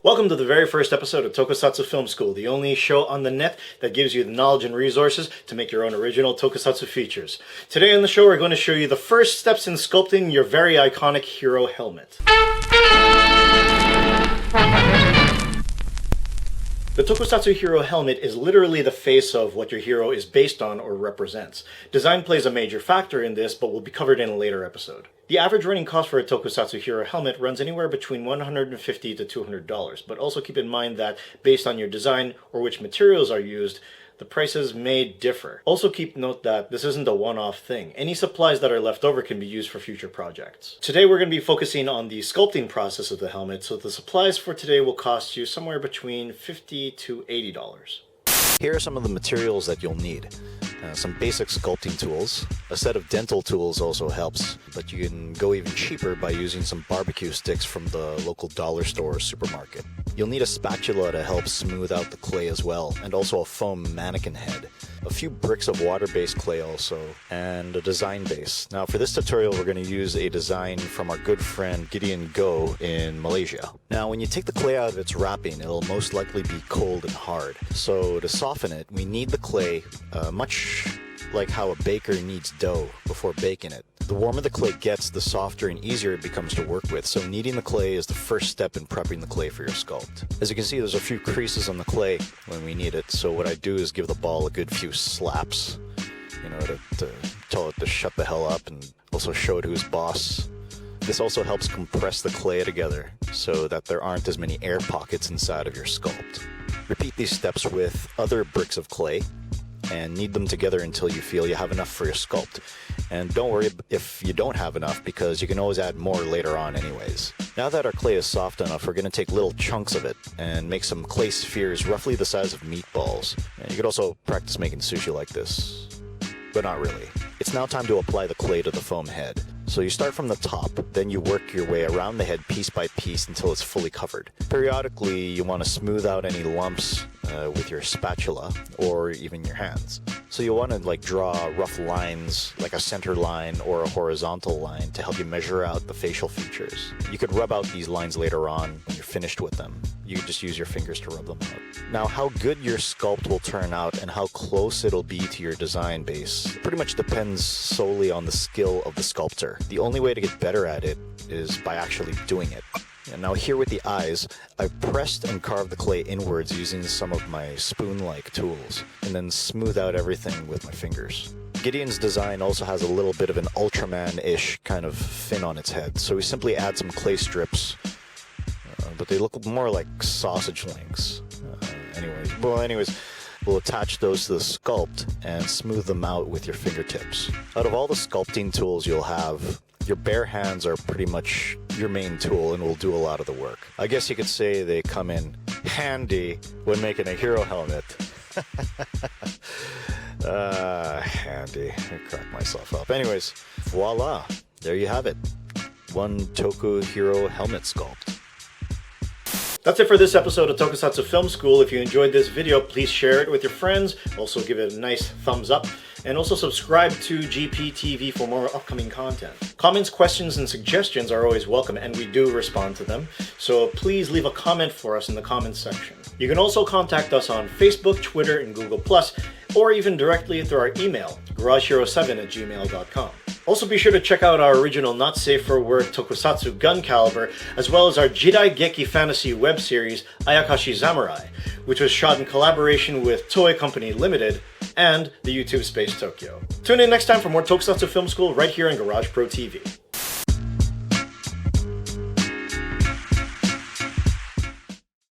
Welcome to the very first episode of Tokusatsu Film School, the only show on the net that gives you the knowledge and resources to make your own original Tokusatsu features. Today on the show we're going to show you the first steps in sculpting your very iconic hero helmet. The Tokusatsu hero helmet is literally the face of what your hero is based on or represents. Design plays a major factor in this, but will be covered in a later episode. The average running cost for a Tokusatsu hero helmet runs anywhere between $150 to $200, but also keep in mind that based on your design or which materials are used, the prices may differ. Also keep note that this isn't a one-off thing. Any supplies that are left over can be used for future projects. Today we're going to be focusing on the sculpting process of the helmet, so the supplies for today will cost you somewhere between $50 to $80. Here are some of the materials that you'll need. Some basic sculpting tools. A set of dental tools also helps, but you can go even cheaper by using some barbecue sticks from the local dollar store or supermarket. You'll need a spatula to help smooth out the clay as well, and also a foam mannequin head. A few bricks of water-based clay also, and a design base. Now for this tutorial we're going to use a design from our good friend Gideon Go in Malaysia. Now when you take the clay out of its wrapping, it'll most likely be cold and hard. So to soften it, we need the clay much like how a baker needs dough before baking it. The warmer the clay gets, the softer and easier it becomes to work with, so kneading the clay is the first step in prepping the clay for your sculpt. As you can see, there's a few creases on the clay when we knead it, so what I do is give the ball a good few slaps, to tell it to shut the hell up and also show it who's boss. This also helps compress the clay together so that there aren't as many air pockets inside of your sculpt. Repeat these steps with other bricks of clay and knead them together until you feel you have enough for your sculpt. And don't worry if you don't have enough, because you can always add more later on anyways. Now that our clay is soft enough, we're going to take little chunks of it and make some clay spheres roughly the size of meatballs. And you could also practice making sushi like this, but not really. It's now time to apply the clay to the foam head. So you start from the top, then you work your way around the head piece by piece until it's fully covered. Periodically, you want to smooth out any lumps with your spatula or even your hands. So you want to draw rough lines, like a center line or a horizontal line, to help you measure out the facial features. You could rub out these lines later on when you're finished with them. You could just use your fingers to rub them out. Now, how good your sculpt will turn out and how close it'll be to your design base pretty much depends solely on the skill of the sculptor. The only way to get better at it is by actually doing it. And now here with the eyes, I've pressed and carved the clay inwards using some of my spoon-like tools, and then smooth out everything with my fingers. Gideon's design also has a little bit of an Ultraman-ish kind of fin on its head, so we simply add some clay strips, but they look more like sausage links. Anyways, we'll attach those to the sculpt and smooth them out with your fingertips. Out of all the sculpting tools you'll have, your bare hands are pretty much your main tool and will do a lot of the work. I guess you could say they come in handy when making a hero helmet. Handy. I cracked myself up. Anyways, voila. There you have it. One Toku hero helmet sculpt. That's it for this episode of Tokusatsu Film School. If you enjoyed this video, please share it with your friends. Also give it a nice thumbs up. And also subscribe to GPTV for more upcoming content. Comments, questions, and suggestions are always welcome, and we do respond to them. So please leave a comment for us in the comments section. You can also contact us on Facebook, Twitter, and Google+, or even directly through our email, garagehero7@gmail.com. Also be sure to check out our original Not Safe for Work Tokusatsu Gun Caliber, as well as our Jidai Geki fantasy web series Ayakashi Samurai, which was shot in collaboration with Toei Company Limited and the YouTube Space Tokyo. Tune in next time for more Tokusatsu Film School right here on Garage Pro TV.